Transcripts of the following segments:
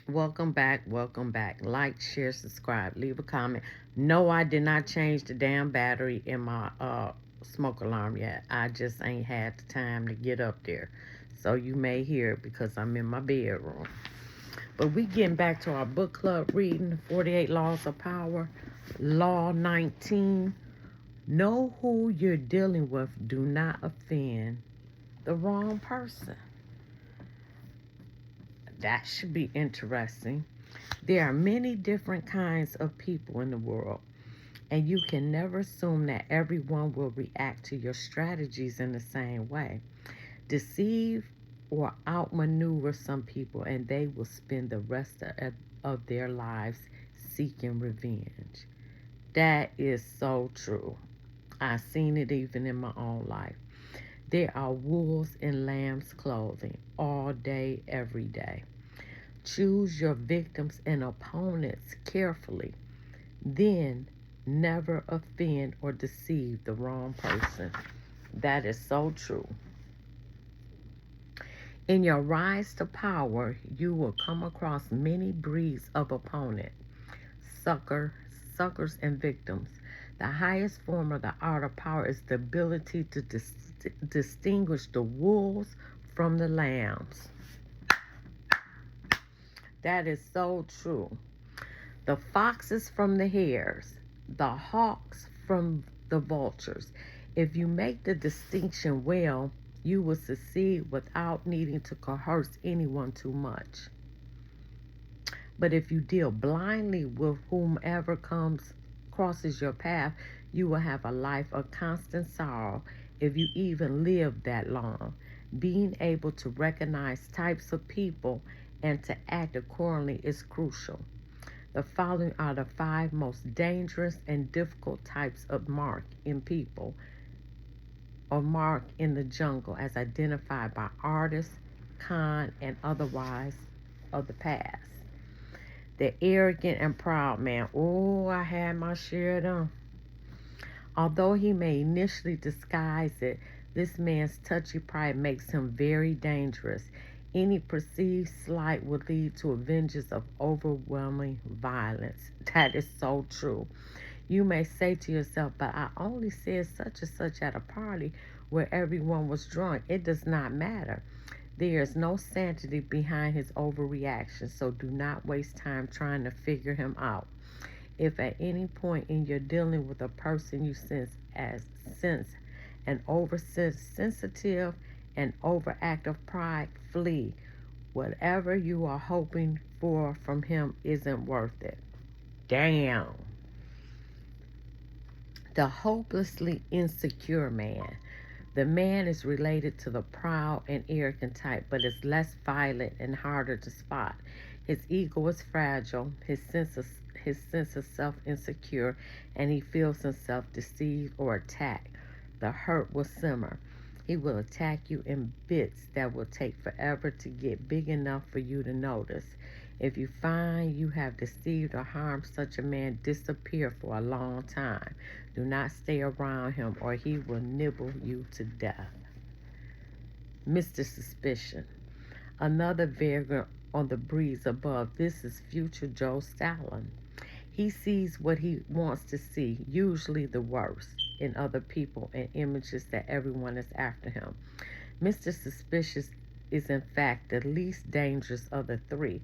Welcome back. Welcome back. Like, share, subscribe, leave a comment. No, I did not change the damn battery in my smoke alarm yet. I just ain't had the time to get up there. So you may hear it because I'm in my bedroom. But we getting back to our book club reading, 48 Laws of Power. Law 19. Know who you're dealing with. Do not offend the wrong person. That should be interesting. There are many different kinds of people in the world, and you can never assume that everyone will react to your strategies in the same way. Deceive or outmaneuver some people, and they will spend the rest of their lives seeking revenge. That is so true. I've seen it even in my own life. There are wolves in lamb's clothing all day, every day. Choose your victims and opponents carefully. Then never offend or deceive the wrong person. That is so true. In your rise to power, you will come across many breeds of opponent, sucker, suckers, and victims. The highest form of the art of power is the ability to distinguish the wolves from the lambs. That is so true. The foxes from the hares, the hawks from the vultures. If you make the distinction well, you will succeed without needing to coerce anyone too much. But if you deal blindly with whomever crosses your path, you will have a life of constant sorrow if you even live that long. Being able to recognize types of people and to act accordingly is crucial. The following are the five most dangerous and difficult types of mark in people or mark in the jungle as identified by artists, con, and otherwise of the past. The arrogant and proud man. Oh, I had my share of them. Although he may initially disguise it, this man's touchy pride makes him very dangerous. Any perceived slight will lead to a vengeance of overwhelming violence. That is so true. You may say to yourself, but I only said such and such at a party where everyone was drunk. It does not matter. There is no sanity behind his overreaction, so do not waste time trying to figure him out. If at any point in your dealing with a person you sense an oversensitive and overactive pride, flee. Whatever you are hoping for from him isn't worth it. Damn. The hopelessly insecure man. The man is related to the proud and arrogant type, but is less violent and harder to spot. His ego is fragile, his sense of self insecure, and he feels himself deceived or attacked. The hurt will simmer. He will attack you in bits that will take forever to get big enough for you to notice. If you find you have deceived or harmed such a man, disappear for a long time. Do not stay around him or he will nibble you to death. Mr. Suspicion. Another vagrant on the breeze above. This is future Joe Stalin. He sees what he wants to see, usually the worst, in other people and images that everyone is after him. Mr. Suspicious is in fact the least dangerous of the three.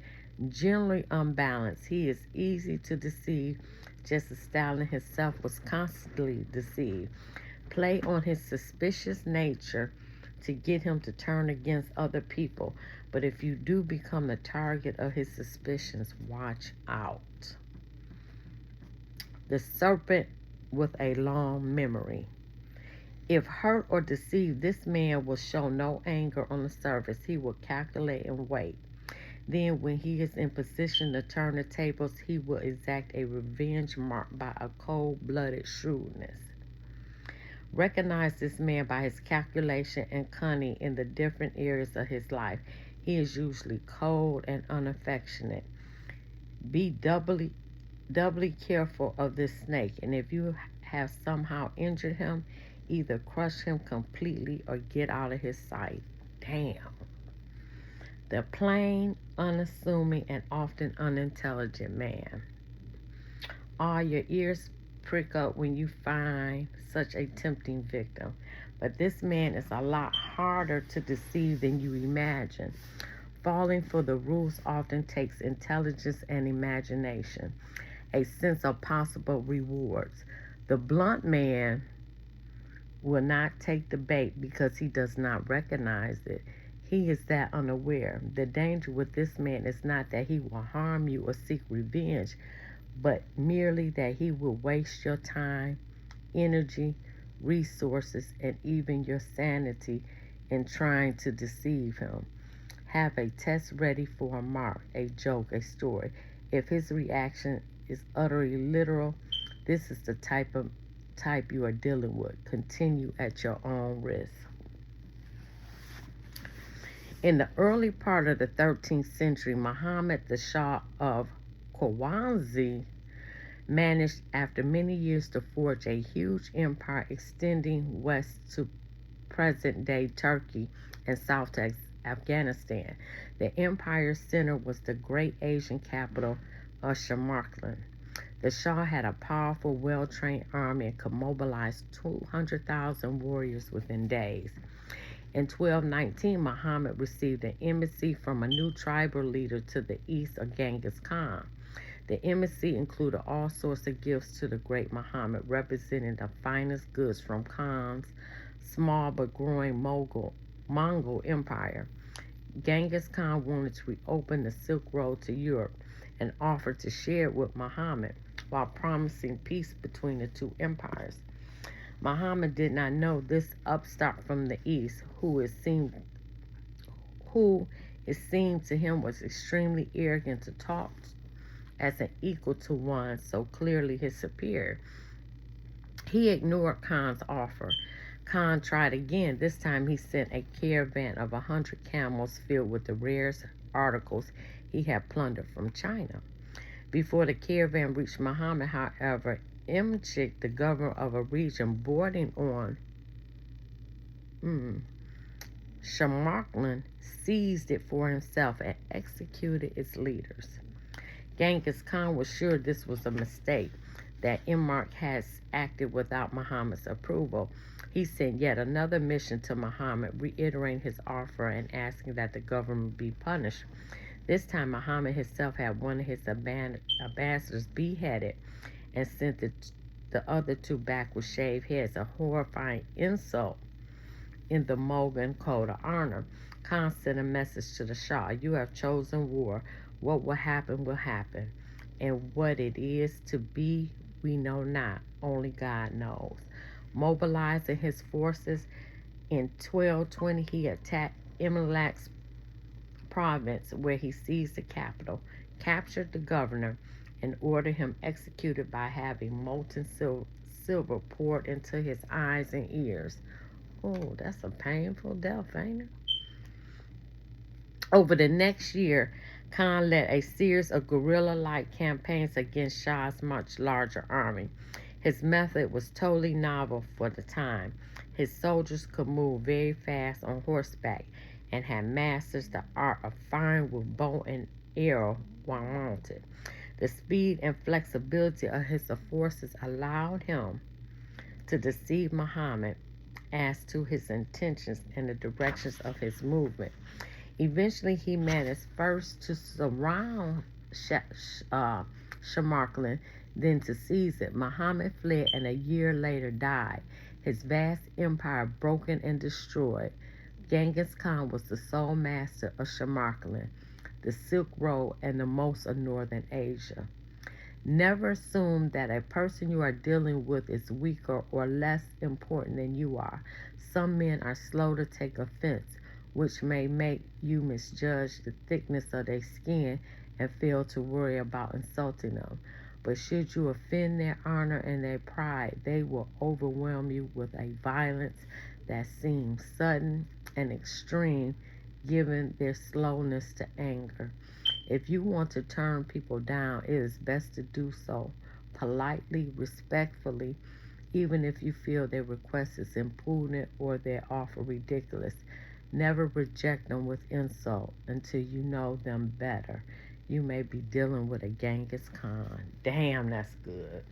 Generally unbalanced, he is easy to deceive, just as Stalin himself was constantly deceived. Play on his suspicious nature to get him to turn against other people. But if you do become the target of his suspicions, watch out. The serpent with a long memory. If hurt or deceived, this man will show no anger on the surface. He will calculate and wait. Then, when he is in position to turn the tables, he will exact a revenge marked by a cold-blooded shrewdness. Recognize this man by his calculation and cunning in the different areas of his life. He is usually cold and unaffectionate. Be doubly careful of this snake, and if you have somehow injured him, either crush him completely or get out of his sight. Damn. The plain, unassuming, and often unintelligent man. All your ears prick up when you find such a tempting victim. But this man is a lot harder to deceive than you imagine. Falling for the rules often takes intelligence and imagination, a sense of possible rewards. The blunt man will not take the bait because he does not recognize it. He is that unaware. The danger with this man is not that he will harm you or seek revenge, but merely that he will waste your time, energy, resources, and even your sanity in trying to deceive him. Have a test ready for a mark, a joke, a story. If his reaction is utterly literal, this is the type you are dealing with. Continue at your own risk. In the early part of the 13th century, Muhammad, the Shah of Khwarizm, managed after many years to forge a huge empire extending west to present-day Turkey and south to Afghanistan. The empire's center was the great Asian capital of Samarkand. The Shah had a powerful, well-trained army and could mobilize 200,000 warriors within days. In 1219, Muhammad received an embassy from a new tribal leader to the east of Genghis Khan. The embassy included all sorts of gifts to the great Muhammad, representing the finest goods from Khan's small but growing Mongol empire. Genghis Khan wanted to reopen the Silk Road to Europe and offered to share it with Muhammad while promising peace between the two empires. Muhammad did not know this upstart from the east, who it seemed to him was extremely arrogant to talk as an equal to one so clearly his superior. He ignored Khan's offer. Khan tried again. This time he sent a caravan of 100 camels filled with the rarest articles he had plundered from China. Before the caravan reached Muhammad, however, Imchik, the governor of a region bordering on Samarkand, seized it for himself and executed its leaders. Genghis Khan was sure this was a mistake, that Imrak had acted without Muhammad's approval. He sent yet another mission to Muhammad, reiterating his offer and asking that the government be punished. This time, Muhammad himself had one of his ambassadors beheaded and sent the other two back with shaved heads, a horrifying insult in the Mogul code of honor. Khan sent a message to the Shah: "You have chosen war. What will happen. And what it is to be, we know not. Only God knows." Mobilizing his forces, in 1220 he attacked Imlak's province, where he seized the capital, captured the governor, and ordered him executed by having molten silver poured into his eyes and ears. Oh, that's a painful death, ain't it? Over the next year, Khan led a series of guerrilla-like campaigns against Shah's much larger army. His method was totally novel for the time. His soldiers could move very fast on horseback and had mastered the art of firing with bow and arrow while mounted. The speed and flexibility of his forces allowed him to deceive Muhammad as to his intentions and the directions of his movement. Eventually, he managed first to surround Samarkand, then to seize it. Muhammad fled and a year later died, his vast empire broken and destroyed. Genghis Khan was the sole master of Samarkand, the Silk Road, and the most of northern Asia. Never assume that a person you are dealing with is weaker or less important than you are. Some men are slow to take offense, which may make you misjudge the thickness of their skin and fail to worry about insulting them. But should you offend their honor and their pride, they will overwhelm you with a violence that seems sudden and extreme, given their slowness to anger. If you want to turn people down, it is best to do so politely, respectfully, even if you feel their request is impudent or their offer ridiculous. Never reject them with insult until you know them better. You may be dealing with a Genghis Khan. Damn, that's good.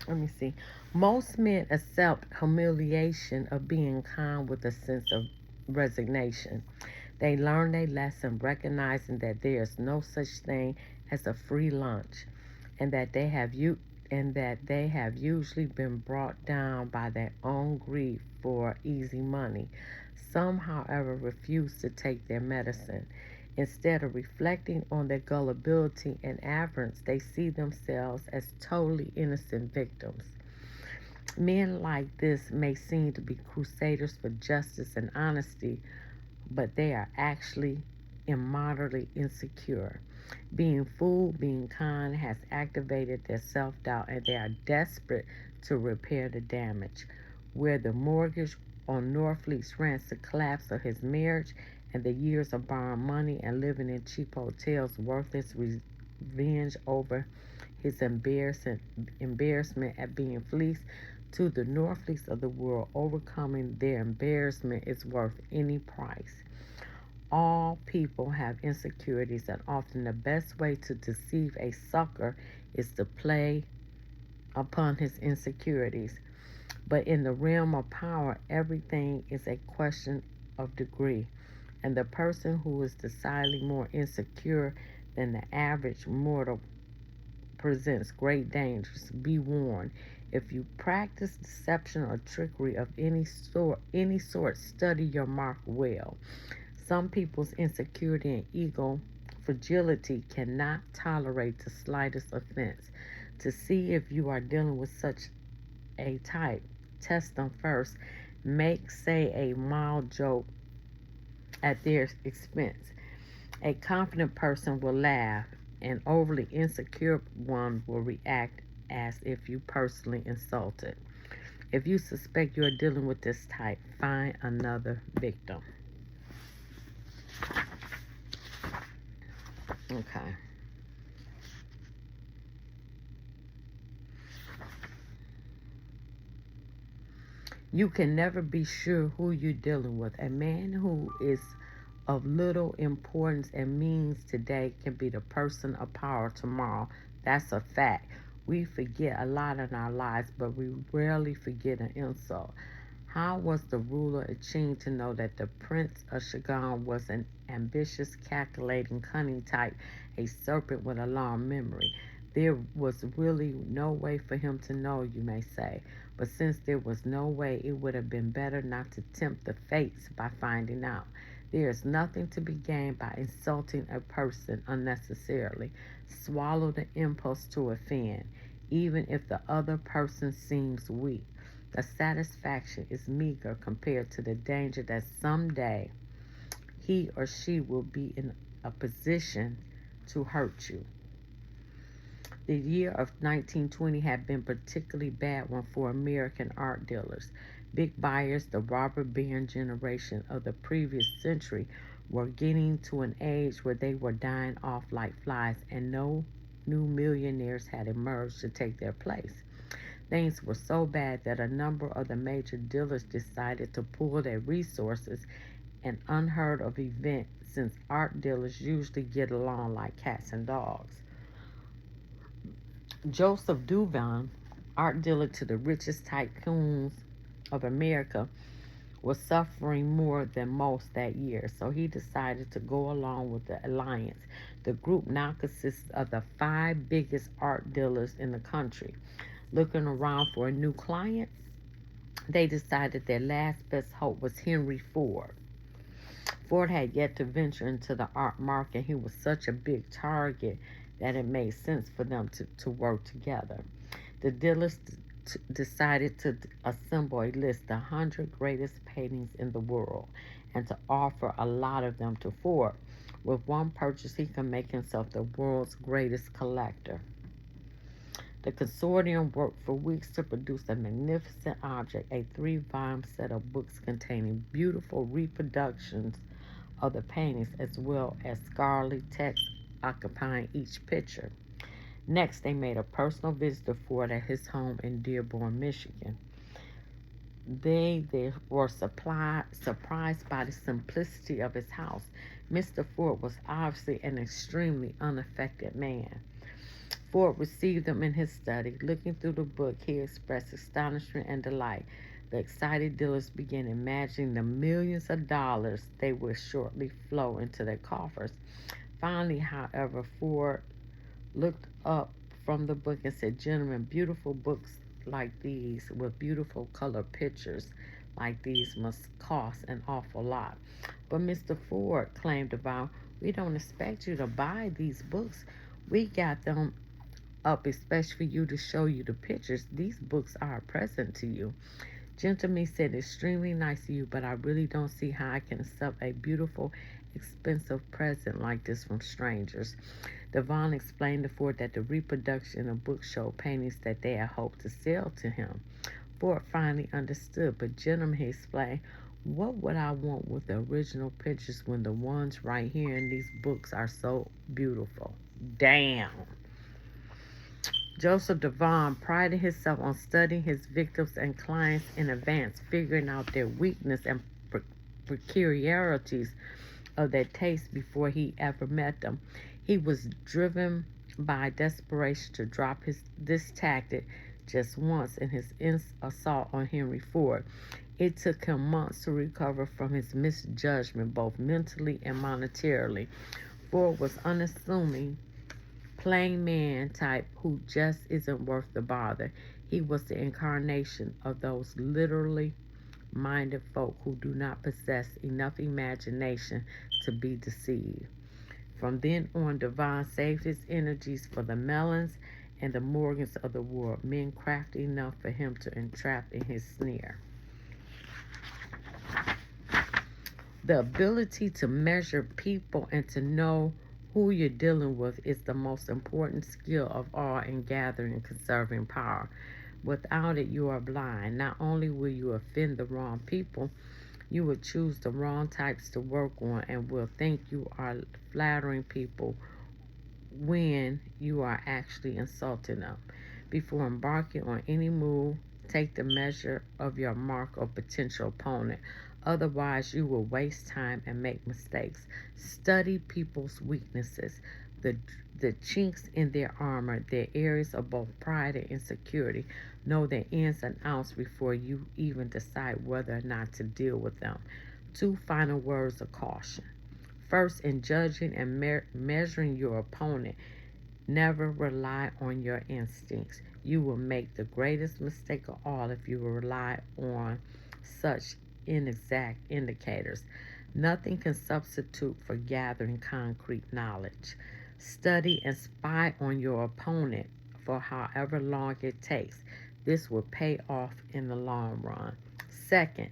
Let me see. Most men accept humiliation of being kind with a sense of resignation. They learn their lesson recognizing that there is no such thing as a free lunch and that they have usually been brought down by their own greed for easy money. Some, however, refuse to take their medicine. Instead of reflecting on their gullibility and avarice, they see themselves as totally innocent victims. Men like this may seem to be crusaders for justice and honesty, but they are actually immoderately insecure. Being fooled, being kind has activated their self doubt, and they are desperate to repair the damage. Where the mortgage on Norfleet's rents, the collapse of his marriage, and the years of borrowing money and living in cheap hotels worth his revenge over his embarrassment at being fleeced, to the Norfleets of the world, overcoming their embarrassment is worth any price. All people have insecurities, and often the best way to deceive a sucker is to play upon his insecurities. But in the realm of power, everything is a question of degree, and the person who is decidedly more insecure than the average mortal presents great dangers. Be warned. If you practice deception or trickery of any sort, study your mark well. Some people's insecurity and ego fragility cannot tolerate the slightest offense. To see if you are dealing with such a type, test them first. Make, say, a mild joke at their expense. A confident person will laugh. An overly insecure one will react as if you personally insulted. If you suspect you're dealing with this type, find another victim. Okay. You can never be sure who you're dealing with. A man who is of little importance and means today can be the person of power tomorrow. That's a fact. We forget a lot in our lives, but we rarely forget an insult. How was the ruler of Qing to know that the Prince of Shagan was an ambitious, calculating, cunning type, a serpent with a long memory? There was really no way for him to know, you may say. But since there was no way, it would have been better not to tempt the fates by finding out. There is nothing to be gained by insulting a person unnecessarily. Swallow the impulse to offend, even if the other person seems weak. The satisfaction is meager compared to the danger that someday he or she will be in a position to hurt you. The year of 1920 had been a particularly bad one for American art dealers. Big buyers, the robber baron generation of the previous century, were getting to an age where they were dying off like flies, and no new millionaires had emerged to take their place. Things were so bad that a number of the major dealers decided to pool their resources, an unheard of event since art dealers usually get along like cats and dogs. Joseph Dubin, art dealer to the richest tycoons of America, was suffering more than most that year, so he decided to go along with the alliance. The group now consists of the five biggest art dealers in the country. Looking around for a new client, they decided their last best hope was Henry Ford. Ford had yet to venture into the art market. He was such a big target that it made sense for them to work together. The dealers decided to assemble a list of the 100 greatest paintings in the world and to offer a lot of them to Ford. With one purchase, he can make himself the world's greatest collector. The consortium worked for weeks to produce a magnificent object, a three-volume set of books containing beautiful reproductions of the paintings, as well as scholarly text occupying each picture. Next, they made a personal visit to Ford at his home in Dearborn, Michigan. They were surprised by the simplicity of his house. Mr. Ford was obviously an extremely unaffected man. Ford received them in his study. Looking through the book, he expressed astonishment and delight. The excited dealers began imagining the millions of dollars they would shortly flow into their coffers. Finally, however, Ford looked up from the book and said, "Gentlemen, beautiful books like these with beautiful color pictures like these must cost an awful lot." But Mr. Ford claimed about, "We don't expect you to buy these books. We got them up especially for you to show you the pictures. These books are a present to you." Gentleman said, "Extremely nice of you, but I really don't see how I can accept a beautiful, expensive present like this from strangers." Devon explained to Ford that the reproduction of books showed paintings that they had hoped to sell to him. Ford finally understood, but Gentleman explained, "What would I want with the original pictures when the ones right here in these books are so beautiful?" Damn. Joseph Devon prided himself on studying his victims and clients in advance, figuring out their weakness and peculiarities of their taste before he ever met them. He was driven by desperation to drop this tactic just once in his assault on Henry Ford. It took him months to recover from his misjudgment, both mentally and monetarily. Ford was unassuming, plain man type who just isn't worth the bother. He was the incarnation of those literally minded folk who do not possess enough imagination to be deceived. From then on, Devon saved his energies for the Mellons and the Morgans of the world, men crafty enough for him to entrap in his snare. The ability to measure people and to know who you're dealing with is the most important skill of all in gathering and conserving power. Without it, you are blind. Not only will you offend the wrong people, you will choose the wrong types to work on and will think you are flattering people when you are actually insulting them. Before embarking on any move, take the measure of your mark or potential opponent. Otherwise, you will waste time and make mistakes. Study people's weaknesses, the, the chinks in their armor, their areas of both pride and insecurity. Know their ins and outs before you even decide whether or not to deal with them. 2 final words of caution. First, in judging and measuring your opponent, never rely on your instincts. You will make the greatest mistake of all if you rely on such inexact indicators. Nothing can substitute for gathering concrete knowledge. Study and spy on your opponent for however long it takes. This will pay off in the long run. Second,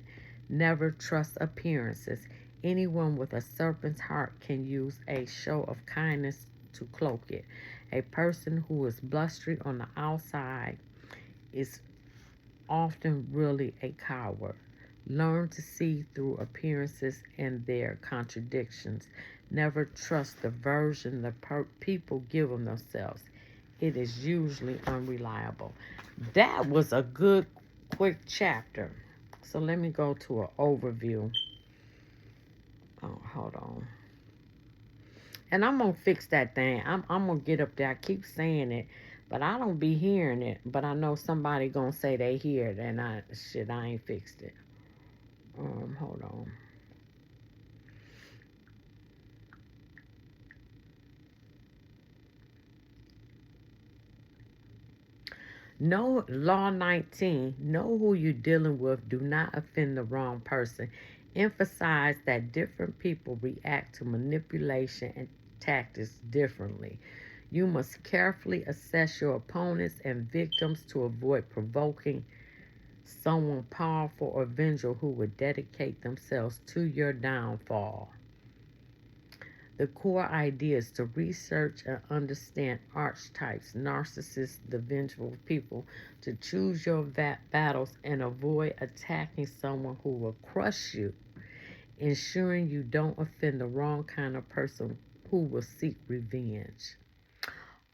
never trust appearances. Anyone with a serpent's heart can use a show of kindness to cloak it. A person who is blustery on the outside is often really a coward. Learn to see through appearances and their contradictions. Never trust the version the people give of themselves. It is usually unreliable. That was a good, quick chapter. So let me go to an overview. Oh, hold on. And I'm going to fix that thing. I'm going to get up there. I keep saying it, but I don't be hearing it. But I know somebody going to say they hear it, and I ain't fixed it. Hold on. No, Law 19, know who you're dealing with. Do not offend the wrong person. Emphasize that different people react to manipulation and tactics differently. You must carefully assess your opponents and victims to avoid provoking someone powerful or vengeful who would dedicate themselves to your downfall. The core idea is to research and understand archetypes, narcissists, the vengeful people, to choose your battles and avoid attacking someone who will crush you ensuring you don't offend the wrong kind of person who will seek revenge.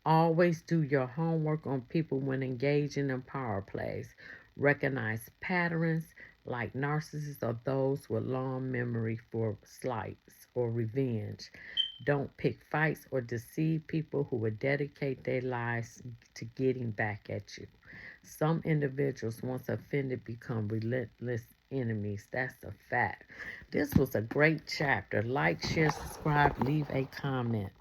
Always do your homework on people when engaging in power plays. Recognize patterns like narcissists or those with long memory for slights or revenge. Don't pick fights or deceive people who will dedicate their lives to getting back at you. Some individuals, once offended, become relentless enemies. That's a fact. This was a great chapter. Like, share, subscribe, leave a comment.